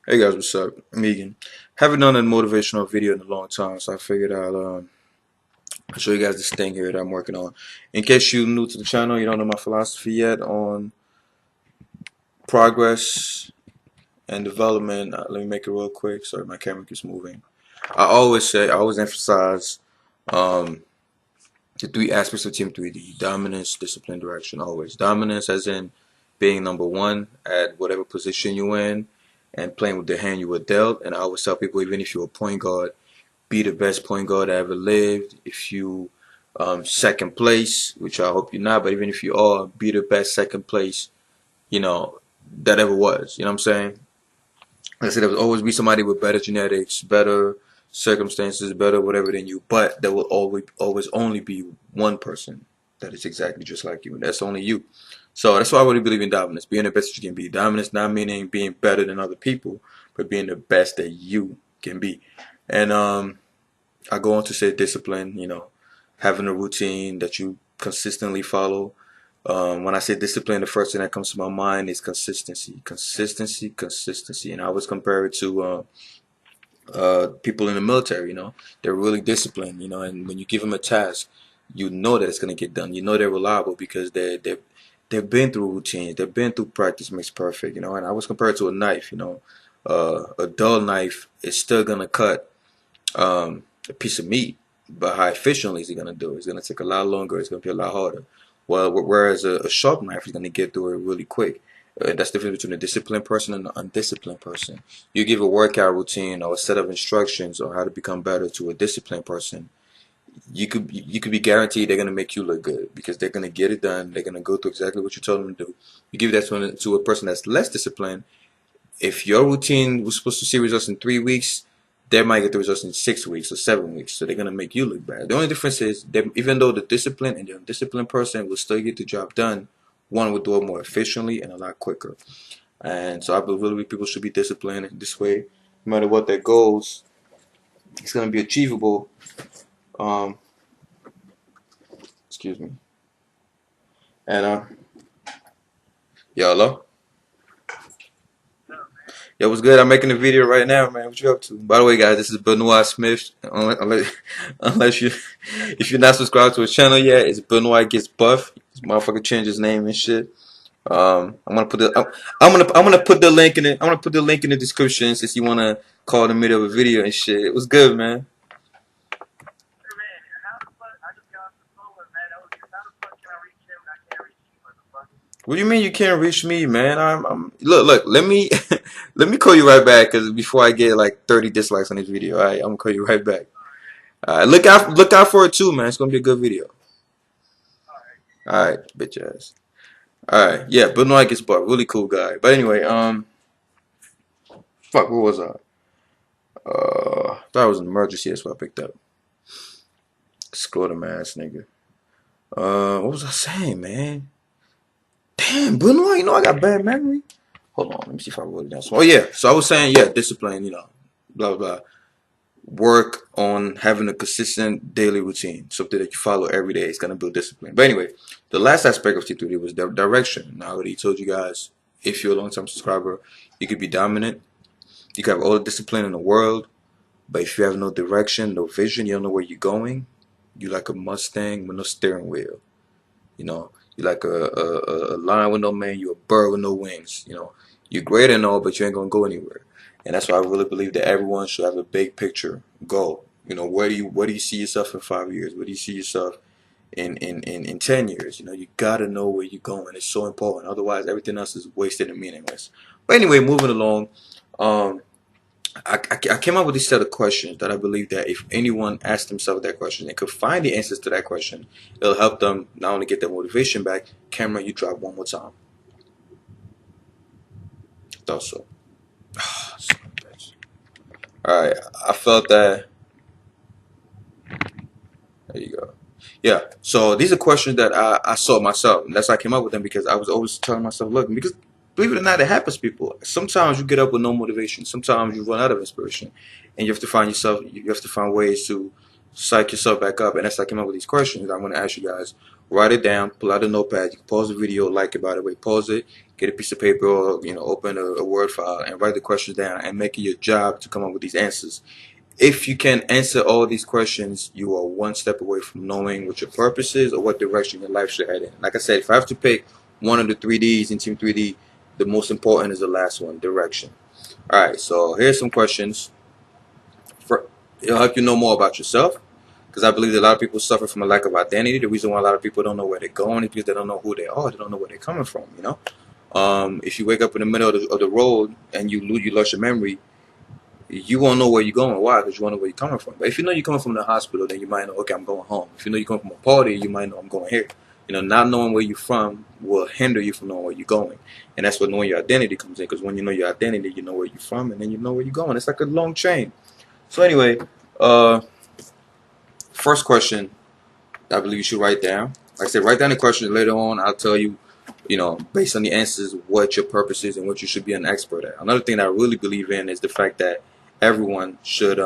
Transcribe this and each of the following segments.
Hey guys, what's up? Megan. Haven't done a motivational video in a long time, so I figured I'll show you guys this thing here that I'm working on. In case you're new to the channel, you don't know my philosophy yet on progress and development. Let me make it real quick. Sorry, my camera keeps moving. I always emphasize um, the three aspects of Team 3D: dominance, discipline, direction. Always dominance, as in being number one at whatever position you're in and playing with the hand you were dealt. And I always tell people, even if you're a point guard, be the best point guard that ever lived. If you second place, which I hope you're not, but even if you are, be the best second place, you know, that ever was. You know what I'm saying? Like I said, there will always be somebody with better genetics, better circumstances, better whatever than you, but there will always only be one person that is exactly just like you, and that's only you. So that's why I really believe in dominance, being the best that you can be. Dominance not meaning being better than other people, but being the best that you can be. And I go on to say discipline, having a routine that you consistently follow. When I say discipline, the first thing that comes to my mind is consistency, consistency, consistency. And I always compare it to people in the military. They're really disciplined. And when you give them a task, you know that it's gonna get done. You know they're reliable because they've been through routines, they've been through practice makes perfect. And I was compared to a knife. A dull knife is still gonna cut a piece of meat, but how efficiently is he gonna do it? It's gonna take a lot longer. It's gonna be a lot harder. Well, whereas a sharp knife is gonna get through it really quick. That's the difference between a disciplined person and an undisciplined person. You give a workout routine or a set of instructions on how to become better to a disciplined person, you could be guaranteed they're gonna make you look good because they're gonna get it done. They're gonna go through exactly what you told them to do. You give that to a person that's less disciplined. If your routine was supposed to see results in 3 weeks, they might get the results in 6 weeks or 7 weeks. So they're gonna make you look bad. The only difference is that even though the disciplined and the undisciplined person will still get the job done, one will do it more efficiently and a lot quicker. And so I believe people should be disciplined in this way. No matter what their goals, it's gonna be achievable. Um, excuse me. And yeah, hello. Yo, what's good? I'm making a video right now, man. What you up to? By the way, guys, this is Benoit Smith. Unless you, if you're not subscribed to his channel yet, it's Benoit Gets Buff. This motherfucker changed his name and shit. I'm gonna put the link in it. I'm gonna put the link in the description since you wanna call in the middle of a video and shit. It was good, man. What do you mean you can't reach me, man? Look. Let me let me call you right back, cause before I get like 30 dislikes on this video, all right, I'm gonna call you right back. All right, look out for it too, man. It's gonna be a good video. All right, bitch ass. All right, yeah, Benoit Gets Butt, really cool guy. But anyway, fuck, where was I? Thought it was an emergency. That's what I picked up. Scroll them ass nigga. What was I saying, man? Damn, Benoit, I got bad memory. Hold on, let me see if I wrote it down. Oh yeah, so I was saying, yeah, discipline, blah blah blah. Work on having a consistent daily routine, something that you follow every day. It's gonna build discipline. But anyway, the last aspect of T3D was the direction. Now, I already told you guys, if you're a long-term subscriber, you could be dominant. You can have all the discipline in the world, but if you have no direction, no vision, you don't know where you're going. You're like a Mustang with no steering wheel. You're like a lion with no mane. You're a bird with no wings. You're great and all, but you ain't gonna go anywhere. And that's why I really believe that everyone should have a big picture goal. Where do you see yourself in 5 years? Where do you see yourself in 10 years? You gotta know where you're going. It's so important. Otherwise, everything else is wasted and meaningless. But anyway, moving along. Um, I came up with this set of questions that I believe that if anyone asked themselves that question and could find the answers to that question, it'll help them not only get their motivation back. Camera, you drop one more time. Thought so. Alright, I felt that. There you go. Yeah, so these are questions that I saw myself. And that's how I came up with them because I was always telling myself, look, because believe it or not, it happens, people. Sometimes you get up with no motivation. Sometimes you run out of inspiration. And you have to find ways to psych yourself back up. And that's how I came up with these questions. I'm going to ask you guys, Write it down, pull out a notepad. You can pause the video, like it by the way, pause it, get a piece of paper or open a Word file and write the questions down and make it your job to come up with these answers. If you can answer all these questions, you are one step away from knowing what your purpose is or what direction your life should head in. Like I said, if I have to pick one of the 3Ds in Team 3D, the most important is the last one, direction. Alright, so here's some questions. It'll help you know more about yourself, because I believe that a lot of people suffer from a lack of identity. The reason why a lot of people don't know where they're going is because they don't know who they are. They don't know where they're coming from. If you wake up in the middle of the road and you lost your memory, you won't know where you're going. Why? Because you won't know where you're coming from. But if you know you're coming from the hospital, then you might know, okay, I'm going home. If you know you're coming from a party, you might know I'm going here. Not knowing where you're from will hinder you from knowing where you're going. And that's where knowing your identity comes in, because when you know your identity, you know where you're from, and then you know where you're going. It's like a long chain. So anyway, first question I believe you should write down. Like I said, write down the questions. Later on, I'll tell you, based on the answers, what your purpose is and what you should be an expert at. Another thing that I really believe in is the fact that everyone should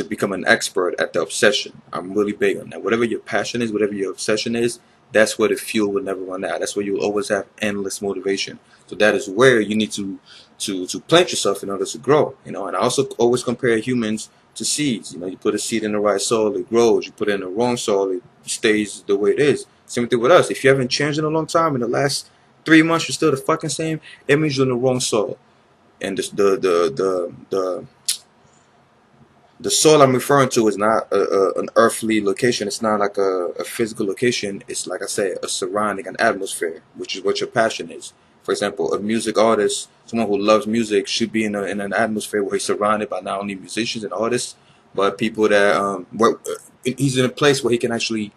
become an expert at the obsession. I'm really big on that. Whatever your passion is, whatever your obsession is, that's where the fuel will never run out. That's where you'll always have endless motivation. So that is where you need to plant yourself in order to grow. And I also always compare humans to seeds. You put a seed in the right soil, it grows. You put it in the wrong soil, it stays the way it is. Same thing with us. If you haven't changed in a long time, in the last 3 months you're still the fucking same, it means you're in the wrong soil. And the soil I'm referring to is not an earthly location. It's not like a physical location. It's, like I said, a surrounding, an atmosphere, which is what your passion is. For example, a music artist, someone who loves music, should be in an atmosphere where he's surrounded by not only musicians and artists, but people that he's in a place where he can actually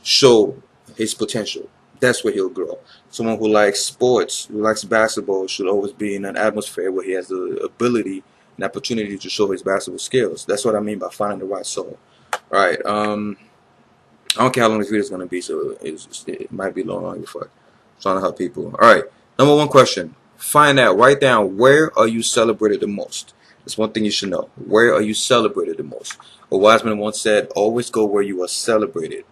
show his potential. That's where he'll grow. Someone who likes sports, who likes basketball, should always be in an atmosphere where he has the ability and opportunity to show his basketball skills. That's what I mean by finding the right soul. All right. I don't care how long this video is going to be, so it might be long before I'm trying to help people. All right. Number one question. Find out. Write down, where are you celebrated the most? That's one thing you should know. Where are you celebrated the most? A wise man once said, always go where you are celebrated.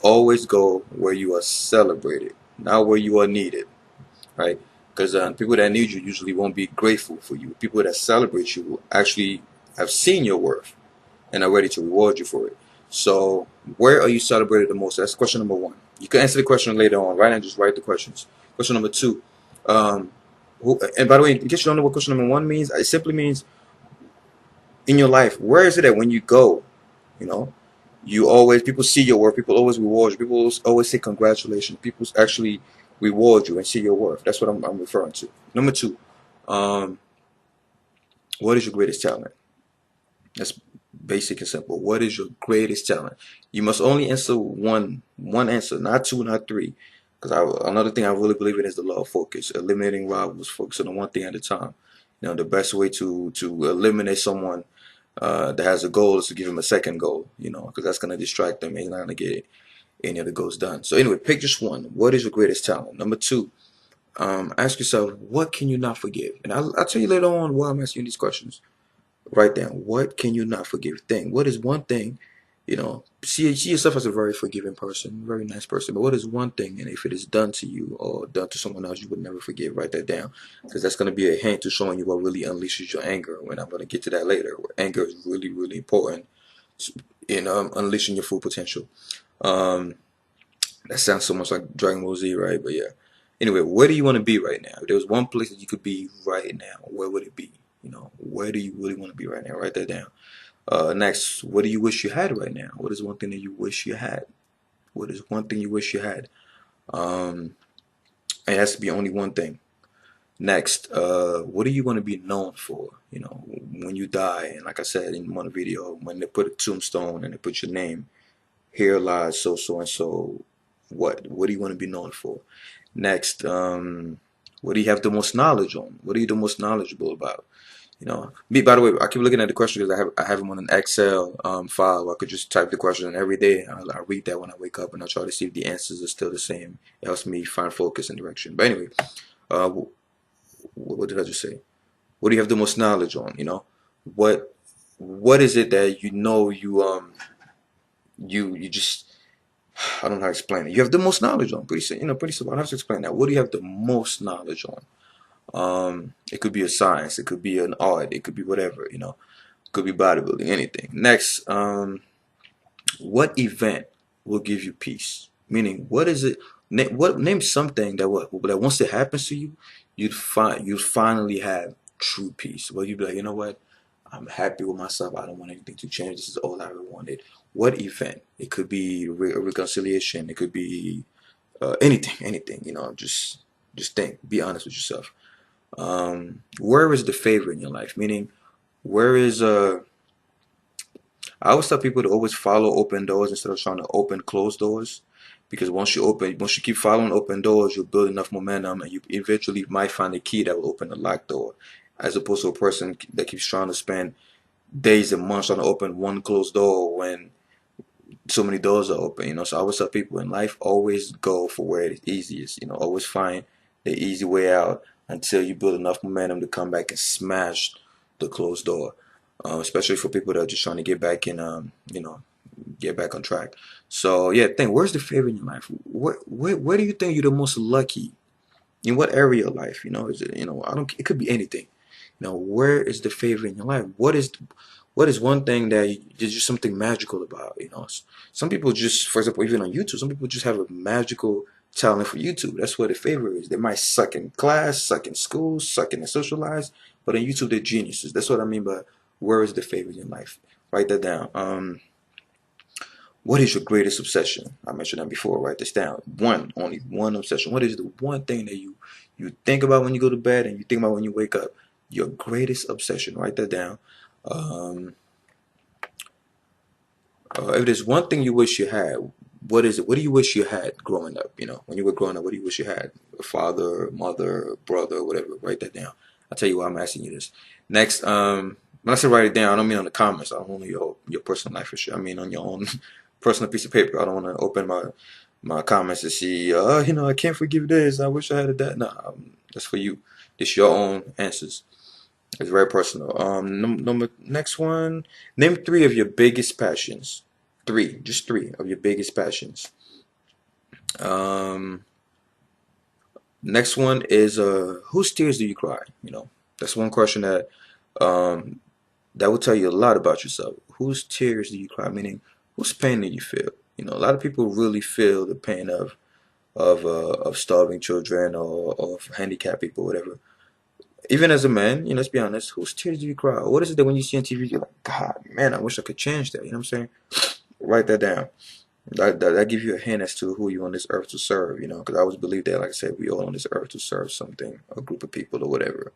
Always go where you are celebrated, not where you are needed, right? Because people that need you usually won't be grateful for you. People that celebrate you will actually have seen your worth and are ready to reward you for it. So, where are you celebrated the most? That's question number one. You can answer the question later on, right? And just write the questions. Question number two. And by the way, in case you don't know what question number one means, it simply means in your life, where is it at when you go? People see your worth. People always reward you. People always say congratulations. People actually reward you and see your worth. That's what I'm referring to. Number two, what is your greatest talent? That's basic and simple. What is your greatest talent? You must only answer one answer, not two, not three. Because another thing I really believe in is the law of focus. Eliminating rivals, focusing on one thing at a time. The best way to eliminate someone that has a goal is to give him a second goal, because that's going to distract them and he's not going to get any of the goals done. So anyway, pick just one. What is your greatest talent? Number two, ask yourself, what can you not forgive? And I'll tell you later on why I'm asking you these questions. Write down, what can you not forgive? What is one thing, see yourself as a very forgiving person, very nice person, but what is one thing, and if it is done to you or done to someone else, you would never forgive? Write that down, because that's going to be a hint to showing you what really unleashes your anger, when I'm going to get to that later. Anger is really, really important in unleashing your full potential. That sounds so much like Dragon Ball Z, right? But yeah. Anyway, where do you want to be right now? If there was one place that you could be right now, where would it be? Where do you really want to be right now? Write that down. Next, what do you wish you had right now? What is one thing that you wish you had? What is one thing you wish you had? It has to be only one thing. Next, what do you want to be known for? When you die, and like I said in one video, when they put a tombstone and they put your name, here lies so and so. What do you want to be known for? Next, what do you have the most knowledge on? What are you the most knowledgeable about? Me, by the way, I keep looking at the question because I have them on an Excel file where I could just type the question in every day. I read that when I wake up and I try to see if the answers are still the same. It helps me find focus and direction. But anyway, what did I just say? What do you have the most knowledge on? What is it that you just I don't know how to explain it. You have the most knowledge on. Pretty simple. I don't have to explain that. What do you have the most knowledge on? It could be a science, it could be an art, it could be whatever, it could be bodybuilding, anything. Next, what event will give you peace? Meaning, what is it? Name something that once it happens to you, you'd finally have true peace. Well, you'd be like, you know what? I'm happy with myself. I don't want anything to change. This is all I ever wanted. What event? It could be a reconciliation. It could be anything. Just think. Be honest with yourself. Where is the favor in your life? Meaning, where is I always tell people to always follow open doors instead of trying to open closed doors. Because once you keep following open doors, you'll build enough momentum, and you eventually might find a key that will open the locked door, as opposed to a person that keeps trying to spend days and months trying to open one closed door when so many doors are open. So I always tell people in life, always go for where it is easiest. Always find the easy way out until you build enough momentum to come back and smash the closed door. Especially for people that are just trying to get back in, get back on track. So yeah, think, where's the favor in your life? Where do you think you're the most lucky? In what area of life? Is it, I don't, it could be anything. Where is the favor in your life? What is one thing that there's just something magical about? Some people just, for example, even on YouTube, some people just have a magical talent for YouTube. That's where the favor is. They might suck in class, suck in school, suck in the social lives, but on YouTube they're geniuses. That's what I mean by where is the favor in your life? Write that down. What is your greatest obsession? I mentioned that before. Write this down. Only one obsession. What is the one thing that you think about when you go to bed and you think about when you wake up? Your greatest obsession. Write that down. If there's one thing you wish you had, what is it? What do you wish you had growing up? When you were growing up, what do you wish you had? A father, mother, brother, whatever. Write that down. I'll tell you why I'm asking you this. Next, when I say write it down, I don't mean on the comments. I don't mean your personal life for sure. I mean on your own personal piece of paper. I don't want to open my comments to see, I can't forgive this. I wish I had that. No, that's for you. It's your own answers. It's very personal. Next one. Name 3 of your biggest passions. 3, just 3 of your biggest passions. Next one is whose tears do you cry? That's one question that will tell you a lot about yourself. Whose tears do you cry? Meaning, whose pain do you feel? A lot of people really feel the pain of starving children or of handicapped people, whatever. Even as a man, let's be honest, whose tears do you cry? What is it that when you see on TV, you're like, God, man, I wish I could change that. You know what I'm saying? Write that down. That gives you a hint as to who you're on this earth to serve, because I always believe that, like I said, we all on this earth to serve something, a group of people or whatever.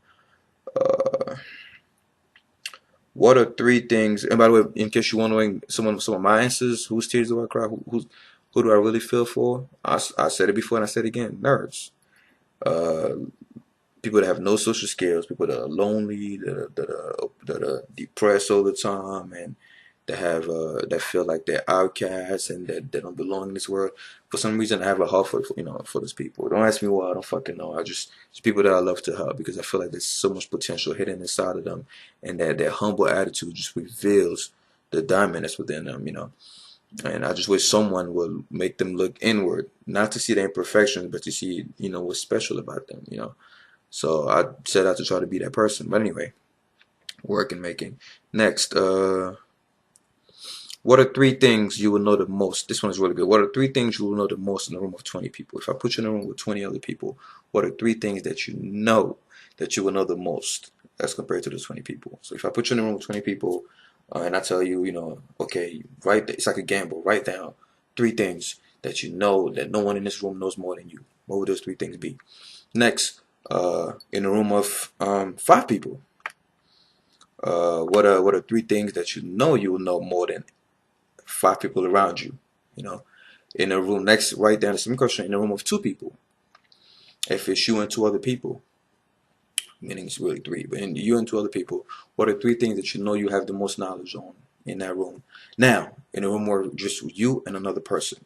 What are 3 things, and by the way, in case you're wondering, some of my answers, whose tears do I cry? Who do I really feel for? I said it before and I said it again, nerds. People that have no social skills, people that are lonely, that are depressed all the time, and that feel like they're outcasts and that they don't belong in this world. For some reason, I have a heart for those people. Don't ask me why. I don't fucking know. It's people that I love to help because I feel like there's so much potential hidden inside of them, and that their humble attitude just reveals the diamond that's within them. And I just wish someone would make them look inward, not to see their imperfections, but to see what's special about them. So I set out to try to be that person. But anyway, work and making. Next, what are 3 things you will know the most? This one is really good. What are 3 things you will know the most in a room of 20 people? If I put you in a room with 20 other people, what are 3 things that you know that you will know the most as compared to the 20 people? So if I put you in a room with 20 people and I tell you, okay, it's like a gamble. Write down 3 things that you know that no one in this room knows more than you. What would those 3 things be? Next, in a room of 5 people, what are 3 things that you will know more than 5 people around you? In a room, next, write down the same question. In a room of 2 people, if it's you and 2 other people, meaning it's really 3, but in you and 2 other people, what are 3 things that you have the most knowledge on in that room? Now, in a room where just you and another person.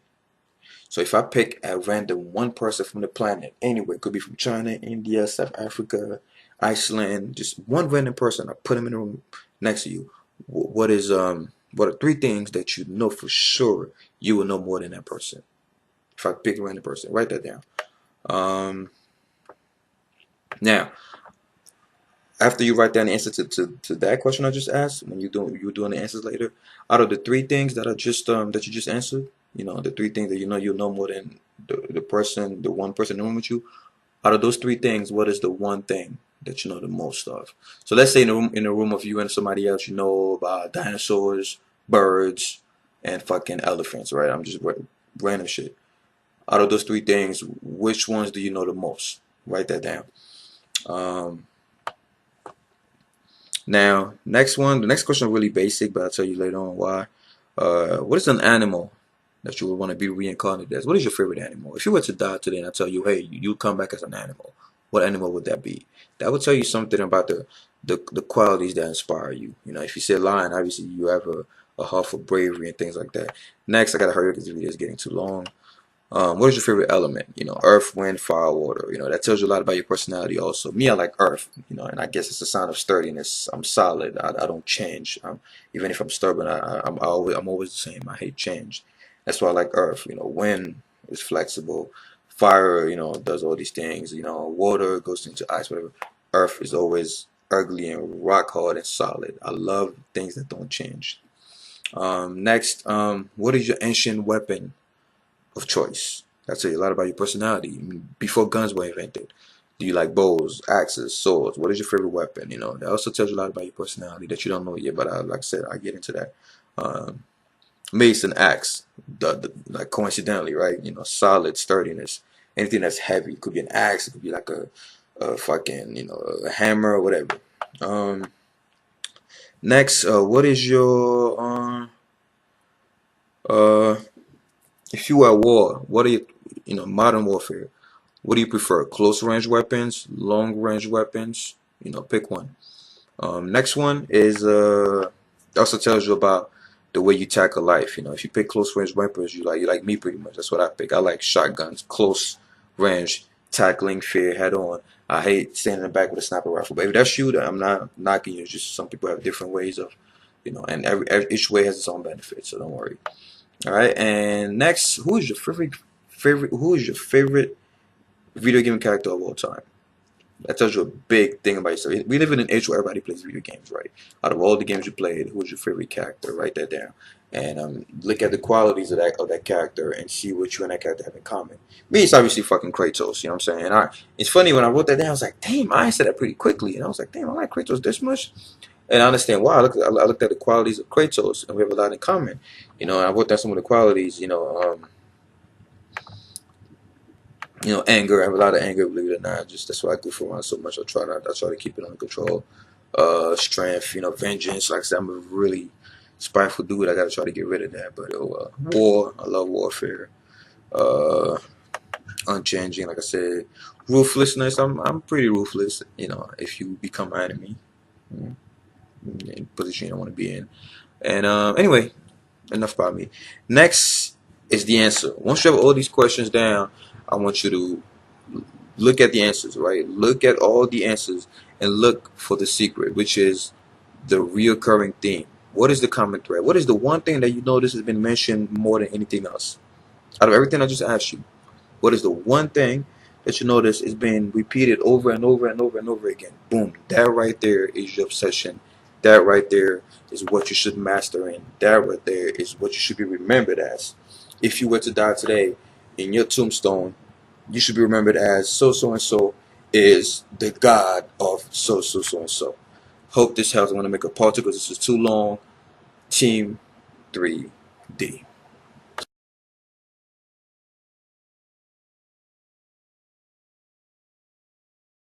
So if I pick a random one person from the planet, anywhere, it could be from China, India, South Africa, Iceland, just one random person, I put him in a room next to you. What is What are three things that you know for sure you will know more than that person? If I pick a random person, write that down. Um, Now, after you write down the answer to that question I just asked, when you're doing the answers later, out of the three things that are just that you just answered, the three things that you'll know more than the one person in the room with you. Out of those three things, what is the one thing that you know the most of? So let's say in a room of you and somebody else, you know about dinosaurs, birds, and fucking elephants, right? I'm just random shit. Out of those three things, which ones do you know the most? Write that down. Um, Now, the next question is really basic, but I'll tell you later on why. What is an animal that you would want to be reincarnated as? What is your favorite animal? If you were to die today and I tell you, hey, you come back as an animal, what animal would that be? That would tell you something about the qualities that inspire you. If you say lion, obviously you have a heart for bravery and things like that. Next, I gotta hurry because the video is getting too long. What is your favorite element? Earth, wind, fire, water. That tells you a lot about your personality also. Me, I like earth, and I guess it's a sign of sturdiness. I'm solid. I don't change. Even if I'm stubborn, I'm always the same. I hate change. That's why I like earth. Wind is flexible. Fire, does all these things. Water goes into ice, whatever. Earth is always ugly and rock hard and solid. I love things that don't change. Next, what is your ancient weapon of choice? That tells you a lot about your personality. Before guns were invented, do you like bows, axes, swords? What is your favorite weapon? That also tells you a lot about your personality that you don't know yet. But like I said, I get into that. Um, Mace and axe, like coincidentally, right? Solid sturdiness. Anything that's heavy, it could be an axe, it could be like a fucking, a hammer or whatever. Um, Next, what is your uh if you were at war, what are modern warfare? What do you prefer? Close range weapons, long range weapons? Pick one. Next one is also tells you about the way you tackle life. If you pick close range weapons, you like me pretty much. That's what I pick. I like shotguns, close range, tackling fear head on. I hate standing in the back with a sniper rifle. But if that's you, then I'm not knocking you. It's just some people have different ways of, and each way has its own benefits. So don't worry. All right. And next, who is your favorite video game character of all time? That tells you a big thing about yourself. We live in an age where everybody plays video games, right? Out of all the games you played, who was your favorite character? Write that down, and look at the qualities of that character and see what you and that character have in common. Me, it's obviously fucking Kratos. You know what I'm saying? It's funny when I wrote that down. I was like, damn, I answered that pretty quickly, and I was like, damn, I like Kratos this much, and I understand why. I looked at the qualities of Kratos, and we have a lot in common. And I wrote down some of the qualities. Anger. I have a lot of anger, believe it or not. Just that's why I goof around so much. I try to keep it under control. Strength, vengeance. Like I said, I'm a really spiteful dude. I gotta try to get rid of that. But war. I love warfare. Uh, Unchanging. Like I said, ruthlessness. I'm pretty ruthless. If you become my enemy, mm, in a position you don't want to be in. And anyway, enough about me. Next is the answer. Once you have all these questions down, I want you to look at the answers, right? Look at all the answers and look for the secret, which is the reoccurring theme. What is the common thread? What is the one thing that you notice has been mentioned more than anything else? Out of everything I just asked you, what is the one thing that you notice is being repeated over and over and over and over again? Boom. That right there is your obsession. That right there is what you should master in. That right there is what you should be remembered as. If you were to die today, in your tombstone, you should be remembered as so and so is the God of so and so. Hope this helps. I want to make a part because this is too long. Team 3D.